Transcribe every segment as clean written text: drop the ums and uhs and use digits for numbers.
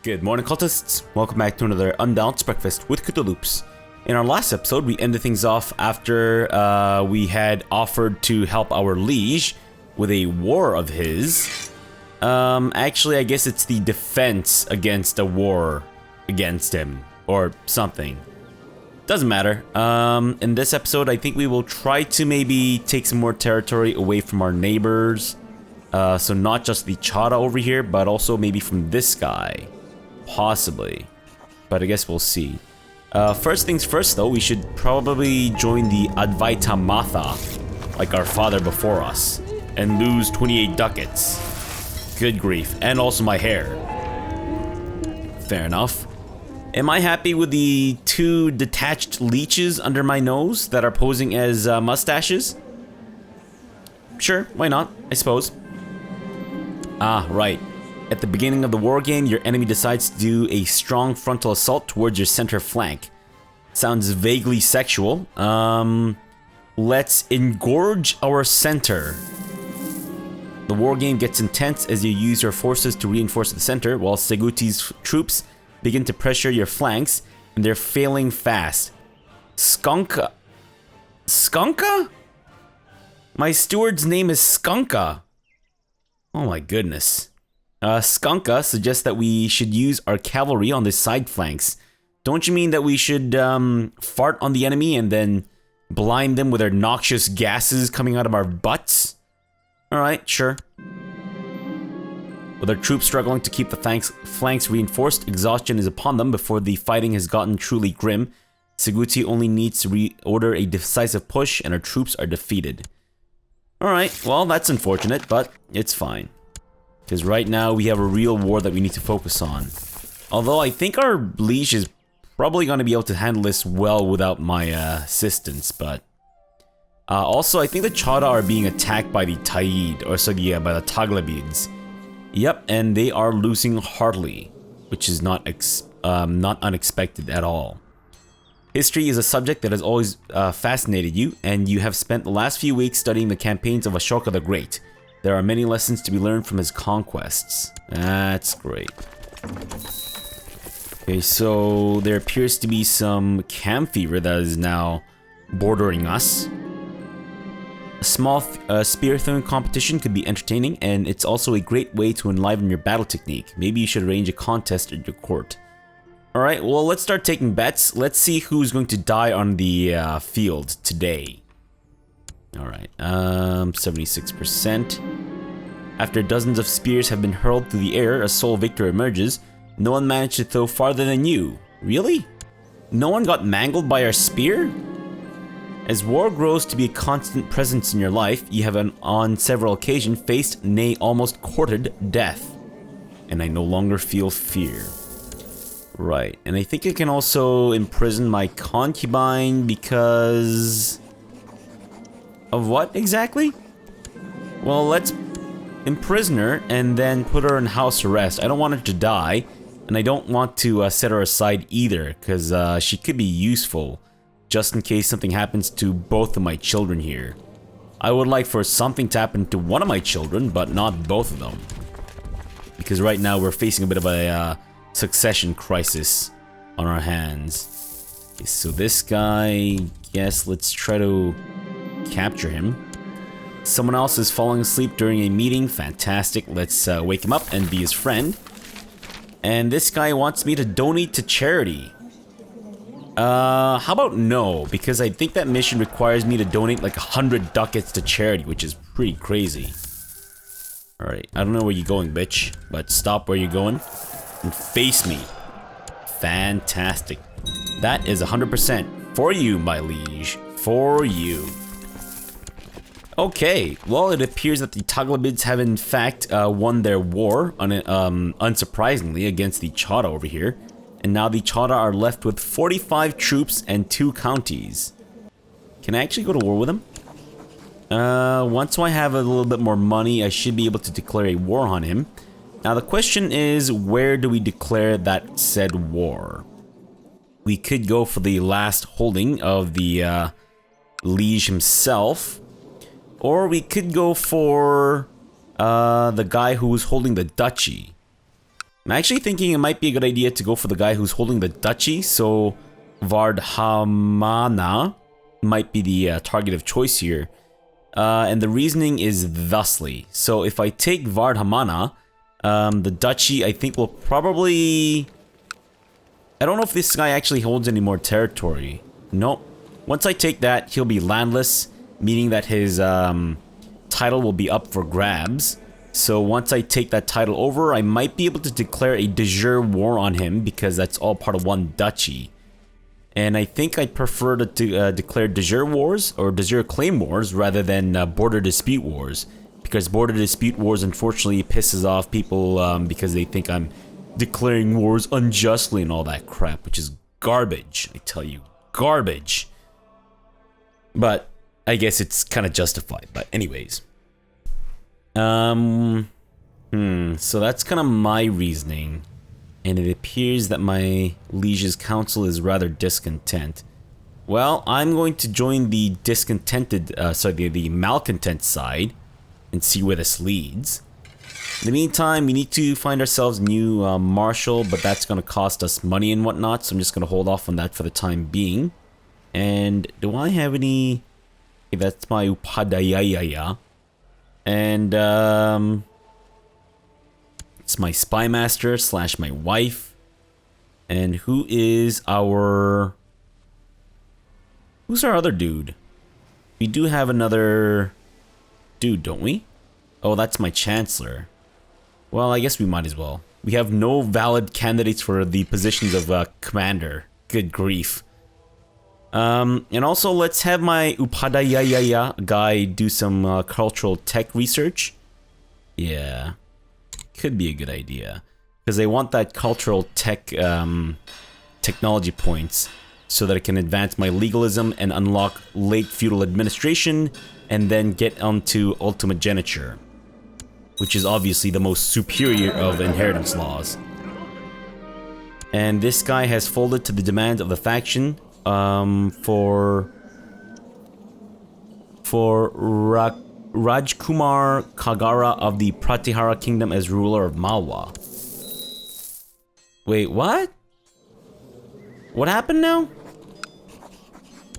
Good morning, cultists. Welcome back to another Unbalanced Breakfast with CthuLoops. In our last episode, we ended things off after we had offered to help our liege with a war of his. Actually, I guess it's the defense against a war against him, or something. Doesn't matter. In this episode, I think we will try to maybe take some more territory away from our neighbors. So not just the Chada over here, but also maybe from this guy. Possibly. But I guess we'll see. First things first though, we should probably join the Advaita Matha, like our father before us, and lose 28 ducats. Good grief. And also my hair. Fair enough. Am I happy with the two detached leeches under my nose that are posing as mustaches? Sure, why not, I suppose. Ah, right. At the beginning of the war game, your enemy decides to do a strong frontal assault towards your center flank. Sounds vaguely sexual. Let's engorge our center. The war game gets intense as you use your forces to reinforce the center, while Seguti's troops begin to pressure your flanks, and they're failing fast. Skunka? Skunka? My steward's name is Skunka. Oh my goodness. Skunka suggests that we should use our cavalry on the side flanks. Don't you mean that we should fart on the enemy and then blind them with our noxious gases coming out of our butts? Alright, sure. With our troops struggling to keep the flanks reinforced, exhaustion is upon them before the fighting has gotten truly grim. Seguti only needs to reorder a decisive push and our troops are defeated. Alright, well that's unfortunate, but it's fine. Because right now we have a real war that we need to focus on. Although I think our liege is probably going to be able to handle this well without my assistance, but... also, I think the Chada are being attacked by the Taid, or so yeah, by the Taglabids. Yep, and they are losing heartily, which is not unexpected at all. History is a subject that has always fascinated you, and you have spent the last few weeks studying the campaigns of Ashoka the Great. There are many lessons to be learned from his conquests. That's great. Okay, so there appears to be some camp fever that is now bordering us. A small spear throwing competition could be entertaining, and it's also a great way to enliven your battle technique. Maybe you should arrange a contest at your court. Alright, well let's start taking bets. Let's see who's going to die on the field today. Alright, 76%. After dozens of spears have been hurled through the air, a sole victor emerges. No one managed to throw farther than you. Really? No one got mangled by our spear? As war grows to be a constant presence in your life, you have on several occasions faced, nay almost courted, death. And I no longer feel fear. Right, and I think I can also imprison my concubine because... of what exactly? Well, let's imprison her and then put her in house arrest. I don't want her to die, and I don't want to set her aside either, because she could be useful, just in case something happens to both of my children here. I would like for something to happen to one of my children, but not both of them. Because right now we're facing a bit of a succession crisis on our hands. Okay, so this guy, yes, let's try to capture him. Someone else is falling asleep during a meeting. Fantastic. Let's wake him up and be his friend. And this guy wants me to donate to charity. How about no? Because I think that mission requires me to donate like 100 ducats to charity, which is pretty crazy. Alright, I don't know where you're going, bitch. But stop where you're going and face me. Fantastic. That is 100% for you, my liege. For you. Okay, well, it appears that the Taglabids have in fact won their war, unsurprisingly, against the Chada over here. And now the Chada are left with 45 troops and 2 counties. Can I actually go to war with them? Once I have a little bit more money, I should be able to declare a war on him. Now the question is, where do we declare that said war? We could go for the last holding of the liege himself. Or we could go for the guy who's holding the duchy. I'm actually thinking it might be a good idea to go for the guy who's holding the duchy, so Vardhamana might be the target of choice here. And the reasoning is thusly. So if I take Vardhamana, the duchy I think will probably... I don't know if this guy actually holds any more territory. Nope. Once I take that, he'll be landless, meaning that his title will be up for grabs. So once I take that title over, I might be able to declare a de jure war on him because that's all part of one duchy. And I think I prefer to declare de jure wars or de jure claim wars rather than border dispute wars. Because border dispute wars unfortunately pisses off people because they think I'm declaring wars unjustly and all that crap, which is garbage. I tell you, garbage. But I guess it's kind of justified. But anyways. So that's kind of my reasoning. And it appears that my liege's council is rather discontent. Well, I'm going to join the discontented, the malcontent side and see where this leads. In the meantime, we need to find ourselves a new marshal, but that's going to cost us money and whatnot, so I'm just going to hold off on that for the time being. And do I have any... Okay, that's my upadhyaya. And, it's my spy master / my wife. And who is our... Who's our other dude? We do have another dude, don't we? Oh, that's my chancellor. Well, I guess we might as well. We have no valid candidates for the positions of commander. Good grief. And also, let's have my upadhyaya guy do some cultural tech research. Yeah. Could be a good idea. Because they want that cultural tech technology points so that it can advance my legalism and unlock late feudal administration and then get onto ultimate geniture, which is obviously the most superior of inheritance laws. And this guy has folded to the demands of the faction for Rajkumar Kagara of the Pratihara Kingdom as ruler of Malwa. Wait, what? What happened now?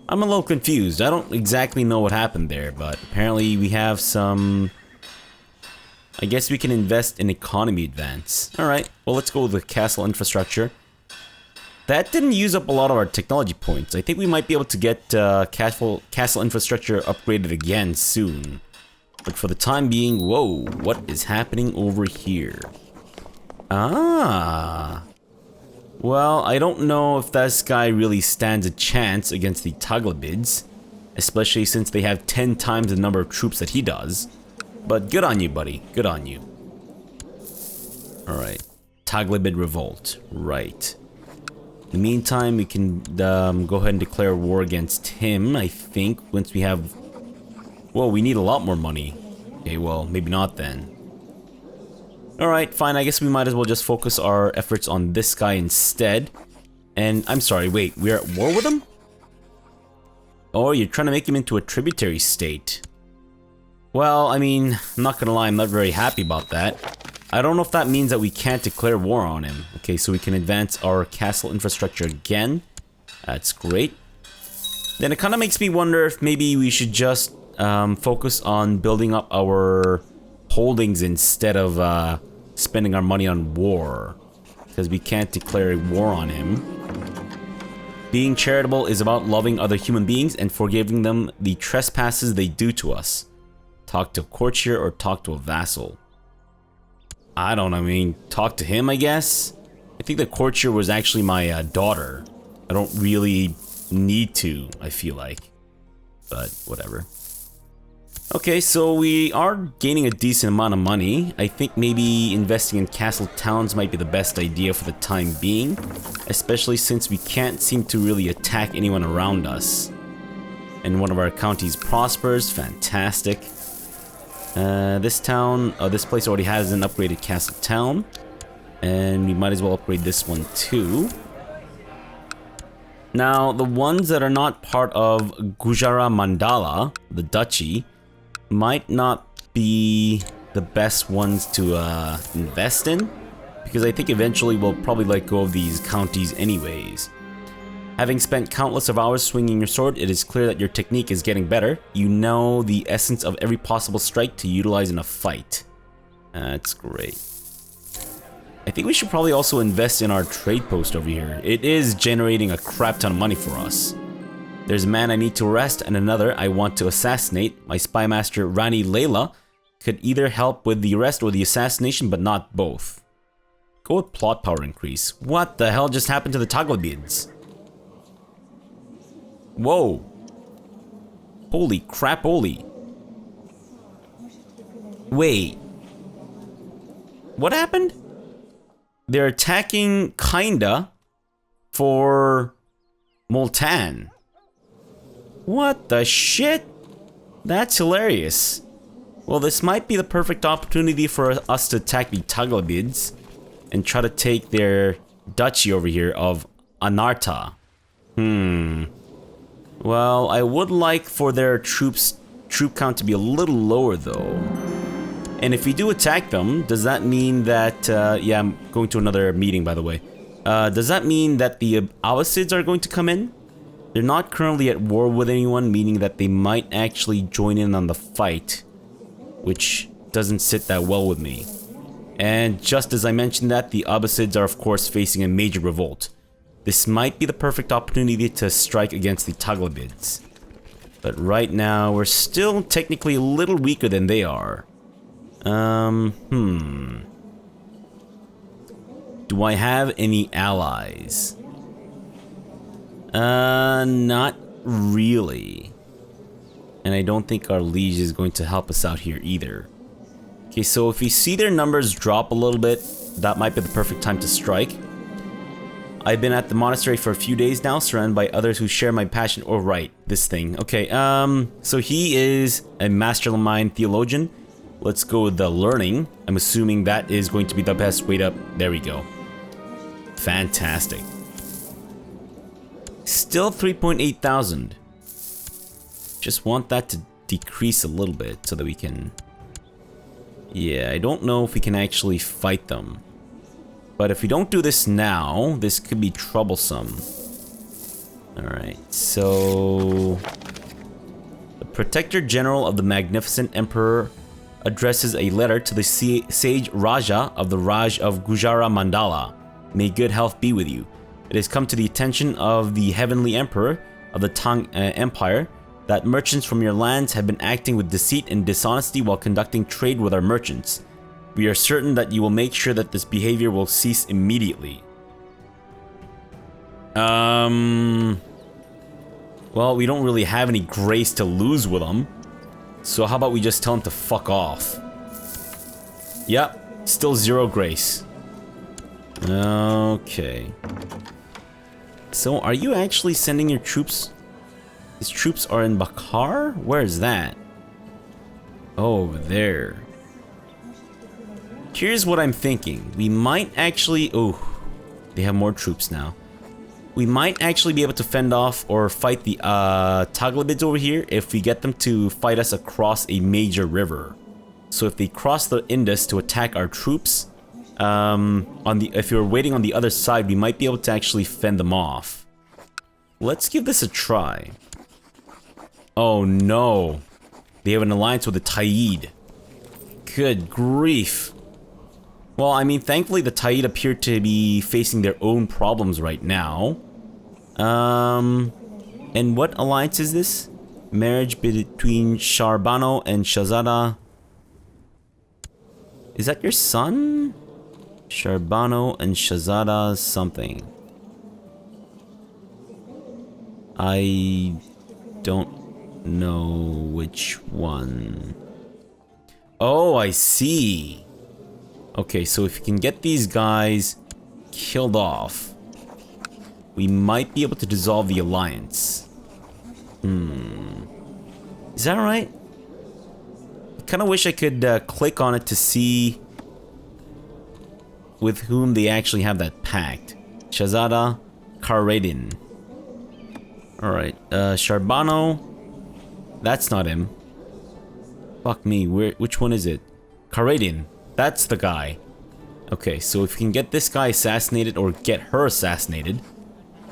I'm a little confused. I don't exactly know what happened there, but apparently we have some... I guess we can invest in economy advance. Alright, well let's go with the castle infrastructure. That didn't use up a lot of our technology points. I think we might be able to get castle infrastructure upgraded again soon. But for the time being, whoa, what is happening over here? Ah. Well, I don't know if this guy really stands a chance against the Taglabids, especially since they have 10 times the number of troops that he does. But good on you, buddy. Good on you. Alright. Taglabid revolt. Right. In the meantime, we can go ahead and declare war against him, I think, once we have... Well, we need a lot more money. Okay, well, maybe not then. Alright, fine, I guess we might as well just focus our efforts on this guy instead. And, I'm sorry, wait, we're at war with him? Oh, you're trying to make him into a tributary state. Well, I mean, I'm not gonna lie, I'm not very happy about that. I don't know if that means that we can't declare war on him. Okay, so we can advance our castle infrastructure again. That's great. Then it kind of makes me wonder if maybe we should just focus on building up our holdings instead of spending our money on war. Because we can't declare a war on him. Being charitable is about loving other human beings and forgiving them the trespasses they do to us. Talk to a courtier or talk to a vassal. I don't know, I mean, talk to him, I guess? I think the courtier was actually my daughter. I don't really need to, I feel like. But, whatever. Okay, so we are gaining a decent amount of money. I think maybe investing in castle towns might be the best idea for the time being. Especially since we can't seem to really attack anyone around us. And one of our counties prospers, fantastic. This place already has an upgraded castle town. And we might as well upgrade this one too. Now, the ones that are not part of Gujara Mandala, the duchy, might not be the best ones to invest in. because I think eventually we'll probably let go of these counties anyways. Having spent countless of hours swinging your sword, it is clear that your technique is getting better. You know the essence of every possible strike to utilize in a fight. That's great. I think we should probably also invest in our trade post over here. It is generating a crap ton of money for us. There's a man I need to arrest and another I want to assassinate. My spy master Rani Layla could either help with the arrest or the assassination, but not both. Go with plot power increase. What the hell just happened to the Taglabids? Whoa. Holy crap, holy. Wait. What happened? They're attacking kinda for Multan. What the shit? That's hilarious. Well, this might be the perfect opportunity for us to attack the Taglabids and try to take their duchy over here of Anarta. Well, I would like for their troop count to be a little lower though. And if we do attack them, does that mean that, yeah, I'm going to another meeting by the way. Does that mean that the Abbasids are going to come in? They're not currently at war with anyone, meaning that they might actually join in on the fight, which doesn't sit that well with me. And just as I mentioned that, the Abbasids are of course facing a major revolt. This might be the perfect opportunity to strike against the Taglabids. But right now, we're still technically a little weaker than they are. Do I have any allies? Not really. And I don't think our liege is going to help us out here either. Okay, so if we see their numbers drop a little bit, that might be the perfect time to strike. I've been at the monastery for a few days now, surrounded by others who share my passion. Oh, right, this thing. Okay, so he is a mastermind theologian. Let's go with the learning. I'm assuming that is going to be the best way up. There we go. Fantastic. Still 3.8 thousand. Just want that to decrease a little bit so that we can... Yeah, I don't know if we can actually fight them. But if we don't do this now, this could be troublesome. Alright, so... The Protector General of the Magnificent Emperor addresses a letter to the Sage Raja of the Raj of Gujara Mandala. May good health be with you. It has come to the attention of the Heavenly Emperor of the Tang Empire that merchants from your lands have been acting with deceit and dishonesty while conducting trade with our merchants. We are certain that you will make sure that this behavior will cease immediately. Well, we don't really have any grace to lose with them. So how about we just tell them to fuck off? Yep, still 0 grace. Okay. So are you actually sending your troops? His troops are in Bakar? Where is that? Oh, over there. Here's what I'm thinking. We might actually... Oh, they have more troops now. We might actually be able to fend off or fight the Taglabids over here if we get them to fight us across a major river. So if they cross the Indus to attack our troops, if you're waiting on the other side, we might be able to actually fend them off. Let's give this a try. Oh no. They have an alliance with the Taid. Good grief. Well, I mean, thankfully the Taid appear to be facing their own problems right now. And what alliance is this? Marriage between Sharbano and Shahzada. Is that your son? Sharbano and Shahzada something. I don't know which one. Oh, I see. Okay, so if you can get these guys killed off, we might be able to dissolve the alliance. Is that right? I kind of wish I could click on it to see with whom they actually have that pact. Shahzada Karedin. Alright, Sharbano. That's not him. Fuck me, which one is it? Karedin. That's the guy. Okay, so if we can get this guy assassinated or get her assassinated,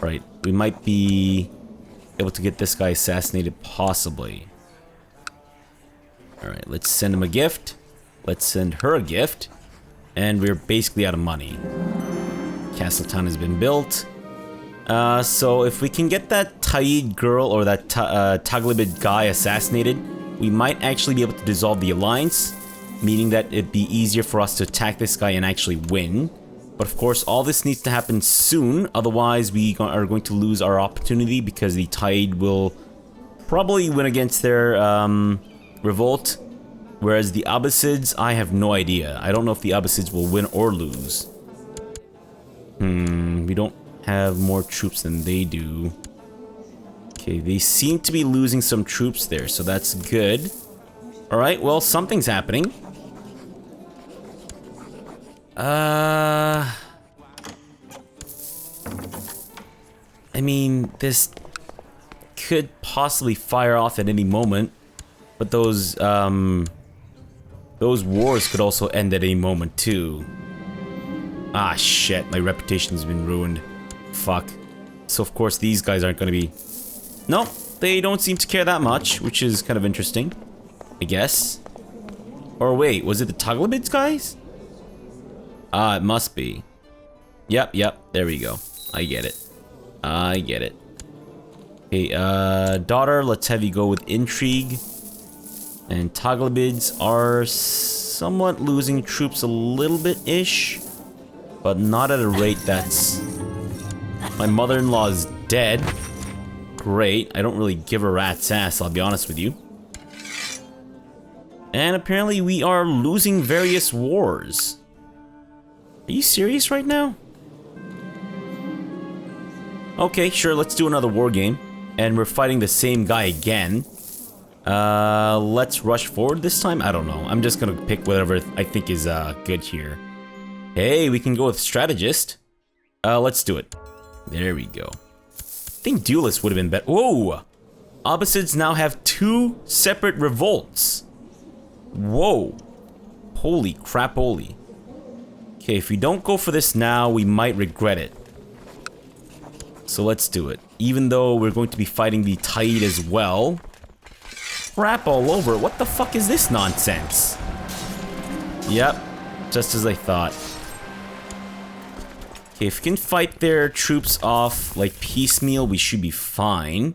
right, we might be able to get this guy assassinated possibly. Alright, let's send him a gift. Let's send her a gift. And we're basically out of money. Castle Town has been built. So if we can get that Taid girl or that Taglibid guy assassinated, we might actually be able to dissolve the alliance, meaning that it'd be easier for us to attack this guy and actually win. But of course, all this needs to happen soon, otherwise we are going to lose our opportunity because the Taid will probably win against their revolt, whereas the Abbasids, I have no idea. I don't know if the Abbasids will win or lose. We don't have more troops than they do. Okay, they seem to be losing some troops there, so that's good. Alright, well, something's happening. I mean, this could possibly fire off at any moment, but those wars could also end at any moment too. Ah, shit, my reputation's been ruined. Fuck. So of course these guys aren't gonna be... Nope, they don't seem to care that much, which is kind of interesting, I guess. Or wait, was it the Taglibids guys? Ah, it must be. Yep, there we go. I get it. I get it. Okay, daughter, let's have you go with intrigue. And Taglibids are somewhat losing troops a little bit-ish, but not at a rate that's... My mother-in-law is dead. Great, I don't really give a rat's ass, I'll be honest with you. And apparently we are losing various wars. Are you serious right now? Okay, sure, let's do another war game. And we're fighting the same guy again. Let's rush forward this time? I don't know. I'm just gonna pick whatever I think is good here. Hey, we can go with strategist. Let's do it. There we go. I think duelist would have been better. Whoa! Abbasids now have 2 separate revolts. Whoa. Holy crap, holy. Okay, if we don't go for this now, we might regret it. So let's do it. Even though we're going to be fighting the Taid as well. Crap all over. What the fuck is this nonsense? Yep, just as I thought. Okay, if we can fight their troops off like piecemeal, we should be fine.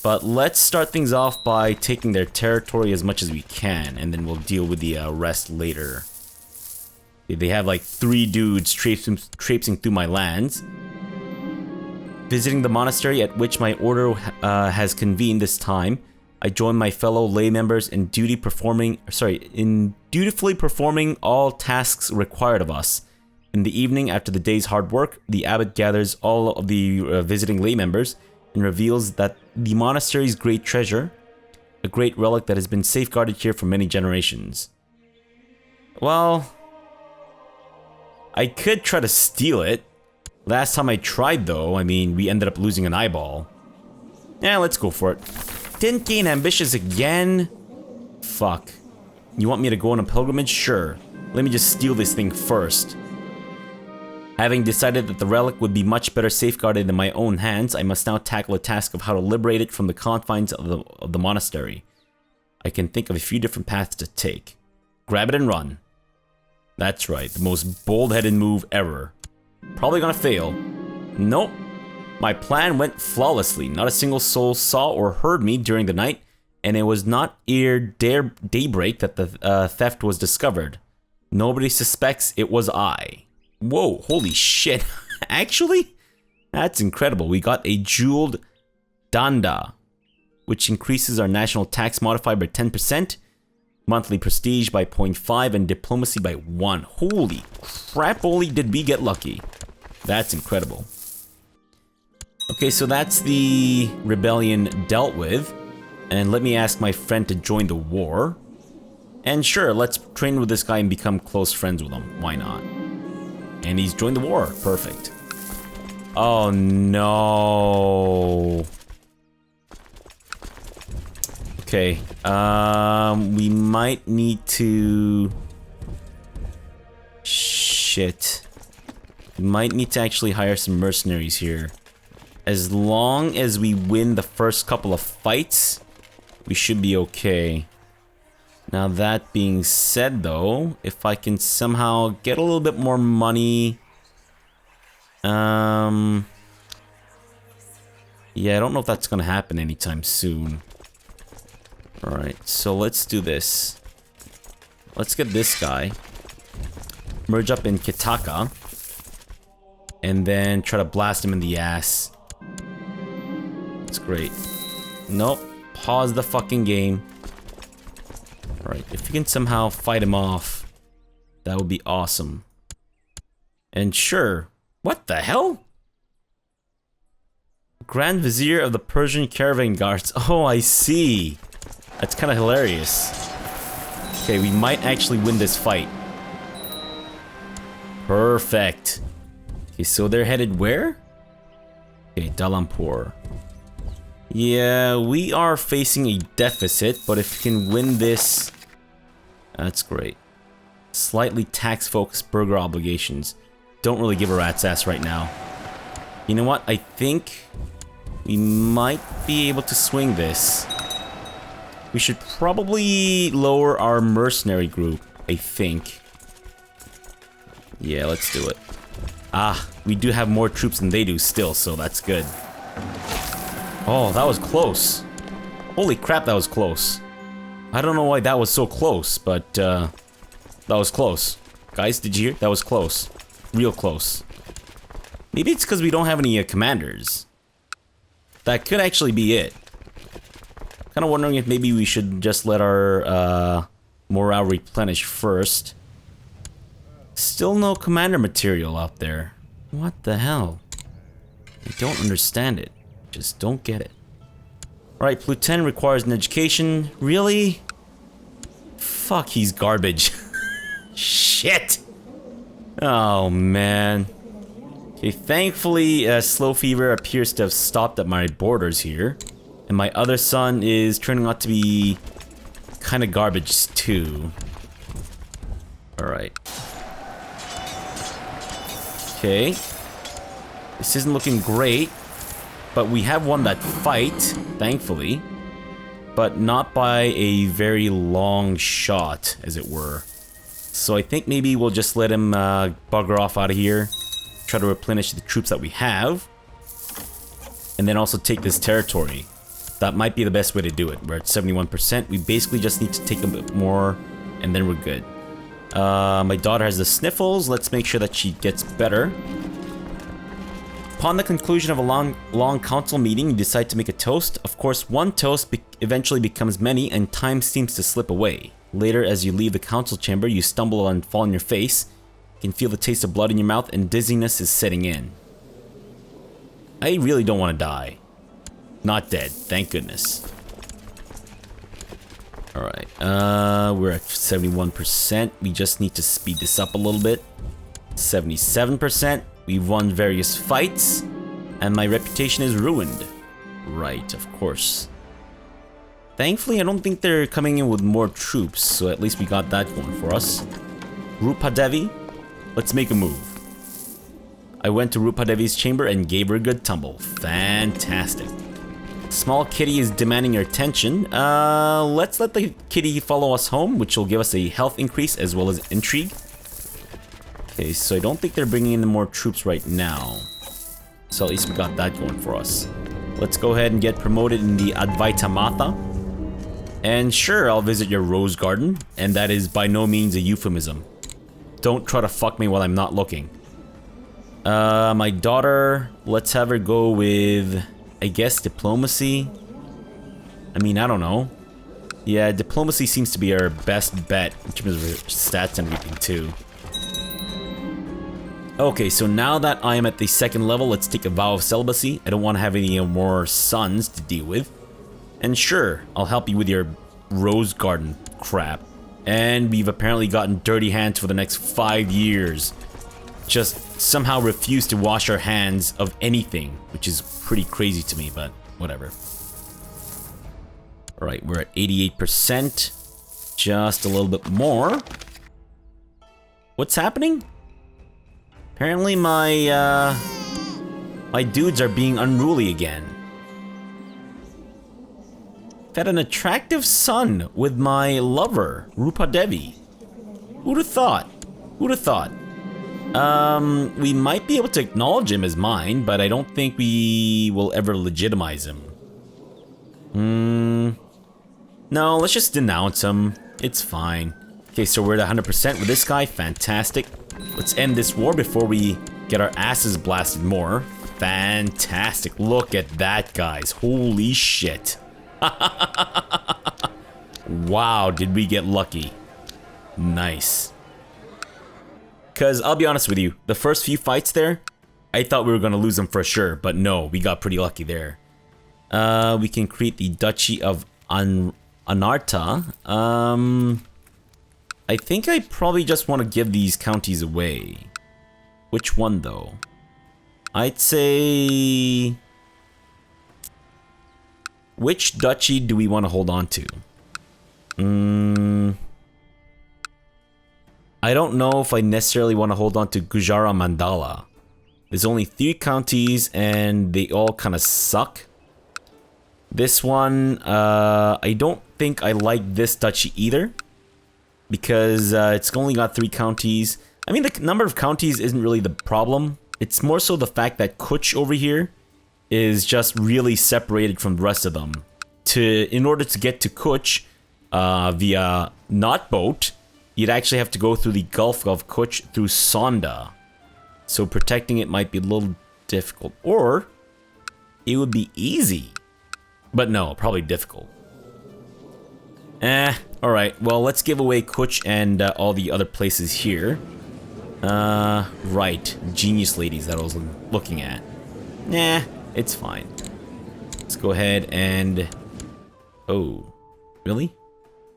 But let's start things off by taking their territory as much as we can, and then we'll deal with the rest later. They have like 3 dudes traipsing through my lands. Visiting the monastery at which my order has convened this time, I join my fellow lay members in dutifully performing all tasks required of us. In the evening, after the day's hard work, the abbot gathers all of the visiting lay members and reveals that the monastery's great treasure, a great relic that has been safeguarded here for many generations. Well, I could try to steal it. Last time I tried though, I mean, we ended up losing an eyeball. Yeah, let's go for it. Didn't gain ambitious again? Fuck. You want me to go on a pilgrimage? Sure. Let me just steal this thing first. Having decided that the relic would be much better safeguarded in my own hands, I must now tackle a task of how to liberate it from the confines of the monastery. I can think of a few different paths to take. Grab it and run. That's right, the most bold-headed move ever. Probably gonna fail. Nope. My plan went flawlessly. Not a single soul saw or heard me during the night, and it was not ere daybreak that the theft was discovered. Nobody suspects it was I. Whoa, holy shit. Actually? That's incredible. We got a jeweled danda, which increases our national tax modifier by 10%, monthly prestige by 0.5, and diplomacy by 1. Holy crap, holy did we get lucky. That's incredible. Okay, so that's the rebellion dealt with. And let me ask my friend to join the war. And sure, let's train with this guy and become close friends with him. Why not? And he's joined the war. Perfect. Oh no. Okay. We might need to... shit. We might need to actually hire some mercenaries here. As long as we win the first couple of fights, we should be okay. Now that being said though, if I can somehow get a little bit more money... Yeah, I don't know if that's gonna happen anytime soon. Alright, so let's do this. Let's get this guy. Merge up in Kitaka. And then try to blast him in the ass. That's great. Nope. Pause the fucking game. Alright, if you can somehow fight him off, that would be awesome. And sure. What the hell? Grand Vizier of the Persian Caravan Guards. Oh, I see. That's kind of hilarious. Okay, we might actually win this fight. Perfect. Okay, so they're headed where? Okay, Dalampur. Yeah, we are facing a deficit, but if we can win this... That's great. Slightly tax-focused burger obligations. Don't really give a rat's ass right now. You know what? I think we might be able to swing this. We should probably lower our mercenary group, I think. Yeah, let's do it. Ah, we do have more troops than they do still, so that's good. Oh, that was close. Holy crap, that was close. I don't know why that was so close, but that was close. Guys, did you hear? That was close. Real close. Maybe it's because we don't have any commanders. That could actually be it. Kind of wondering if maybe we should just let our morale replenish first. Still no commander material out there. What the hell? I don't understand it. Just don't get it. Alright, Pluton requires an education. Really? Fuck, he's garbage. Shit! Oh, man. Okay, thankfully, Slow Fever appears to have stopped at my borders here. And my other son is turning out to be kind of garbage, too. Alright. Okay. This isn't looking great. But we have won that fight, thankfully. But not by a very long shot, as it were. So I think maybe we'll just let him bugger off out of here. Try to replenish the troops that we have. And then also take this territory. That might be the best way to do it. We're at 71%. We basically just need to take a bit more, and then we're good. My daughter has the sniffles. Let's make sure that she gets better. Upon the conclusion of a long council meeting, you decide to make a toast. Of course, one toast eventually becomes many, and time seems to slip away. Later, as you leave the council chamber, you stumble and fall on your face. You can feel the taste of blood in your mouth, and dizziness is setting in. I really don't want to die. Not dead, thank goodness. Alright, we're at 71%. We just need to speed this up a little bit. 77%. We've won various fights, and my reputation is ruined. Right, of course. Thankfully, I don't think they're coming in with more troops, so at least we got that going for us. Rupadevi, let's make a move. I went to Rupadevi's chamber and gave her a good tumble. Fantastic. Small kitty is demanding your attention. Let's let the kitty follow us home, which will give us a health increase as well as intrigue. Okay, so I don't think they're bringing in more troops right now. So at least we got that going for us. Let's go ahead and get promoted in the Advaita Mata. And sure, I'll visit your rose garden. And that is by no means a euphemism. Don't try to fuck me while I'm not looking. My daughter, let's have her go with, I guess, diplomacy. I mean, I don't know. Yeah, diplomacy seems to be our best bet in terms of stats and everything too. Okay, so now that I am at the second level, let's take a vow of celibacy. I don't want to have any more sons to deal with. And sure, I'll help you with your rose garden crap. And we've apparently gotten dirty hands for the next 5 years. Just somehow refuse to wash our hands of anything, which is pretty crazy to me, but whatever. Alright, we're at 88%. Just a little bit more. What's happening? Apparently my, my dudes are being unruly again. Had an attractive son with my lover, Rupa Devi. Who'd have thought? Who'd have thought? We might be able to acknowledge him as mine, but I don't think we will ever legitimize him. No, let's just denounce him. It's fine. Okay, so we're at 100% with this guy. Fantastic. Let's end this war before we get our asses blasted more. Fantastic. Look at that, guys. Holy shit. Wow, did we get lucky. Nice. Because I'll be honest with you, the first few fights there, I thought we were going to lose them for sure, but no, we got pretty lucky there. We can create the Duchy of Anarta. I think I probably just want to give these counties away. Which one though? I'd say... Which duchy do we want to hold on to? I don't know if I necessarily want to hold on to Gujara Mandala. There's only 3 counties and they all kind of suck. This one, I don't think I like this duchy either. Because it's only got 3 counties. I mean, the number of counties isn't really the problem. It's more so the fact that Kuch over here is just really separated from the rest of them. In order to get to Kuch via not boat, you'd actually have to go through the Gulf of Kuch through Sonda. So protecting it might be a little difficult. Or it would be easy. But no, probably difficult. Alright. Well, let's give away Kuch and all the other places here. Right. Genius ladies that I was looking at. Nah, it's fine. Let's go ahead and... Oh. Really?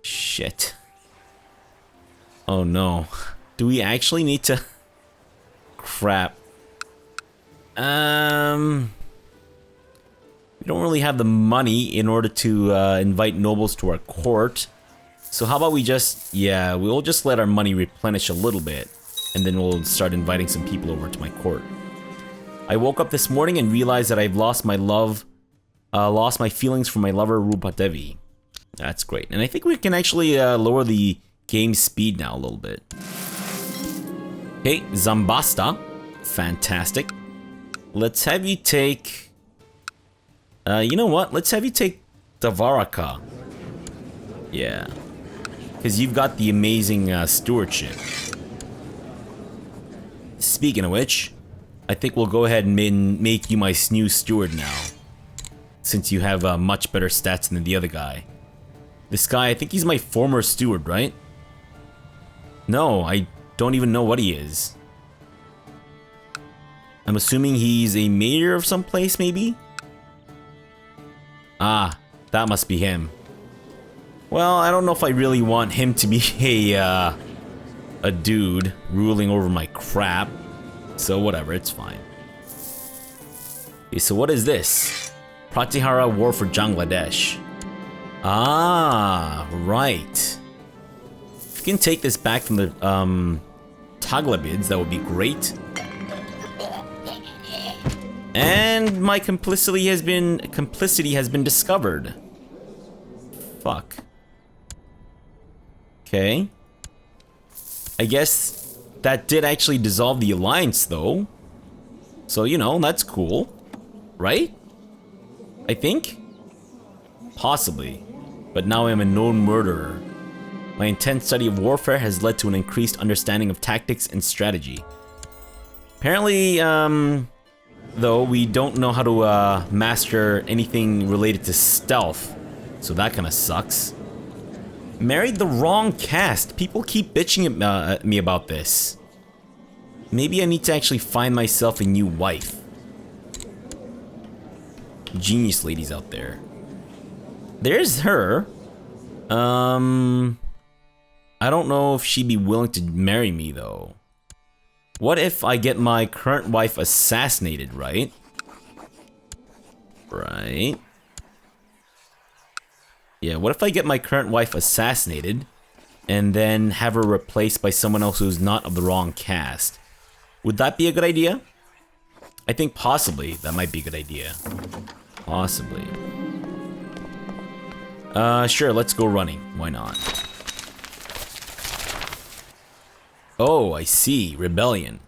Shit. Oh no. Do we actually need to... Crap. We don't really have the money in order to invite nobles to our court. So how about we just... Yeah, we'll just let our money replenish a little bit. And then we'll start inviting some people over to my court. I woke up this morning and realized that I've lost my love... lost my feelings for my lover, Rupa Devi. That's great. And I think we can actually lower the game speed now a little bit. Okay, Zambasta. Fantastic. Let's have you take... you know what? Let's have you take Davaraka. Yeah. Because you've got the amazing stewardship. Speaking of which, I think we'll go ahead and make you my new steward now. Since you have much better stats than the other guy. This guy, I think he's my former steward, right? No, I don't even know what he is. I'm assuming he's a mayor of some place, maybe? Ah, that must be him. Well, I don't know if I really want him to be a dude ruling over my crap. So whatever, it's fine. Okay, so what is this? Pratihara War for Bangladesh. Ah, right. If you can take this back from the Taglabids, that would be great. And my complicity has been discovered. Fuck. Okay. I guess that did actually dissolve the alliance, though. So, you know, that's cool. Right? I think? Possibly. But now I'm a known murderer. My intense study of warfare has led to an increased understanding of tactics and strategy. Apparently, though, we don't know how to master anything related to stealth. So that kind of sucks. Married the wrong caste. People keep bitching at me about this. Maybe I need to actually find myself a new wife. Genius ladies out there. There's her. I don't know if she'd be willing to marry me, though. What if I get my current wife assassinated, right? Right. Yeah, what if I get my current wife assassinated and then have her replaced by someone else who's not of the wrong caste? Would that be a good idea? I think possibly that might be a good idea. Possibly. Sure, let's go running. Why not? Oh, I see. Rebellion.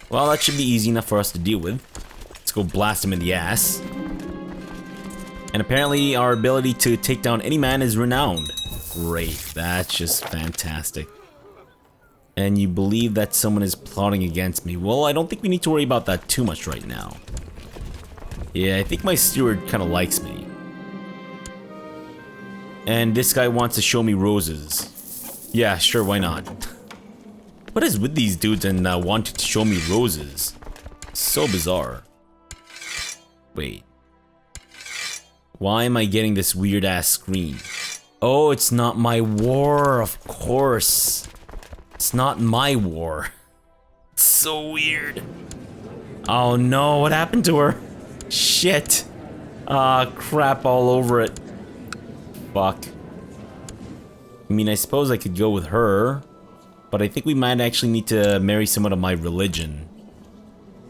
Well, that should be easy enough for us to deal with. Let's go blast him in the ass. And apparently our ability to take down any man is renowned. Great. That's just fantastic. And you believe that someone is plotting against me. Well, I don't think we need to worry about that too much right now. Yeah, I think my steward kind of likes me. And this guy wants to show me roses. Yeah, sure, why not? What is with these dudes and wanting to show me roses? So bizarre. Wait. Why am I getting this weird ass screen? Oh, it's not my war, of course. It's not my war. It's so weird. Oh no, what happened to her? Shit. Ah, crap all over it. Fuck. I mean, I suppose I could go with her. But I think we might actually need to marry someone of my religion.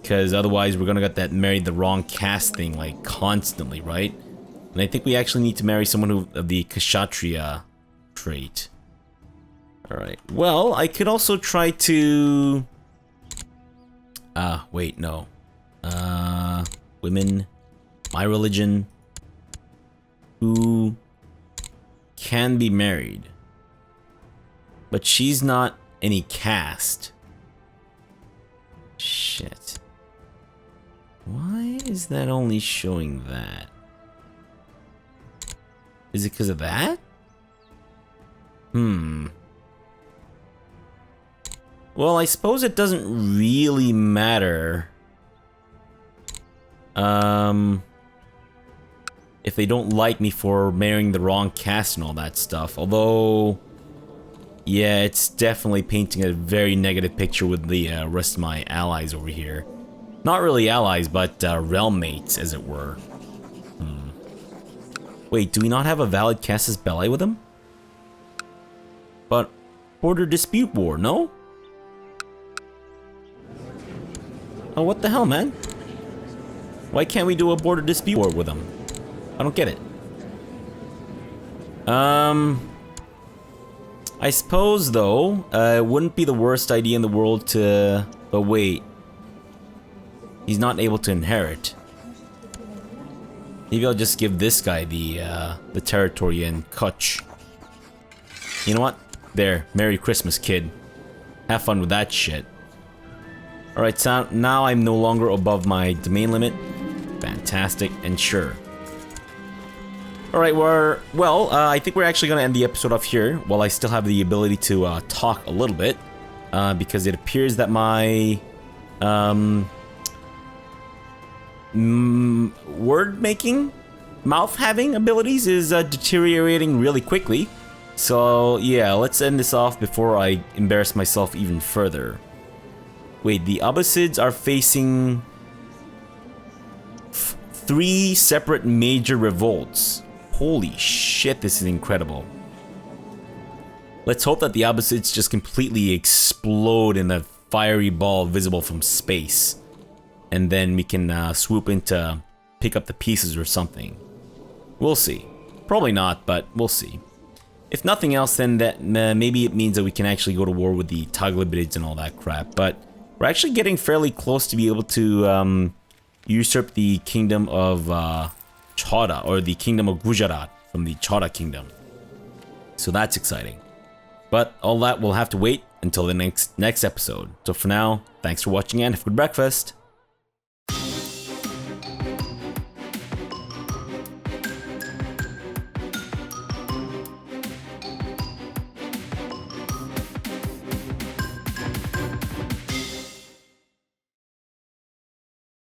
Because otherwise we're gonna get that married the wrong caste thing, like, constantly, right? And I think we actually need to marry someone who of the Kshatriya trait. Alright, well, I could also try to... wait, no. Women, my religion, who can be married. But she's not any caste. Shit. Why is that only showing that? Is it because of that? Well, I suppose it doesn't really matter. If they don't like me for marrying the wrong caste and all that stuff. Although, yeah, it's definitely painting a very negative picture with the rest of my allies over here. Not really allies, but realm mates, as it were. Wait, do we not have a valid casus belli with him? But border dispute war, no? Oh, what the hell, man? Why can't we do a border dispute war with him? I don't get it. I suppose, though, it wouldn't be the worst idea in the world to... But wait. He's not able to inherit. Maybe I'll just give this guy the territory in Kutch. You know what? There. Merry Christmas, kid. Have fun with that shit. Alright, so now I'm no longer above my domain limit. Fantastic, and sure. Alright, I think we're actually gonna end the episode off here, while I still have the ability to talk a little bit. Because it appears that my... word-making, mouth-having abilities is deteriorating really quickly. So, yeah, let's end this off before I embarrass myself even further. Wait, the Abbasids are facing 3 separate major revolts. Holy shit, this is incredible. Let's hope that the Abbasids just completely explode in a fiery ball visible from space. And then we can swoop in to pick up the pieces or something. We'll see. Probably not, but we'll see. If nothing else, then that maybe it means that we can actually go to war with the Taglibids and all that crap. But we're actually getting fairly close to be able to usurp the kingdom of Chauda, or the kingdom of Gujarat from the Chauda kingdom. So that's exciting. But all that will have to wait until the next episode. So for now, thanks for watching and have a good breakfast.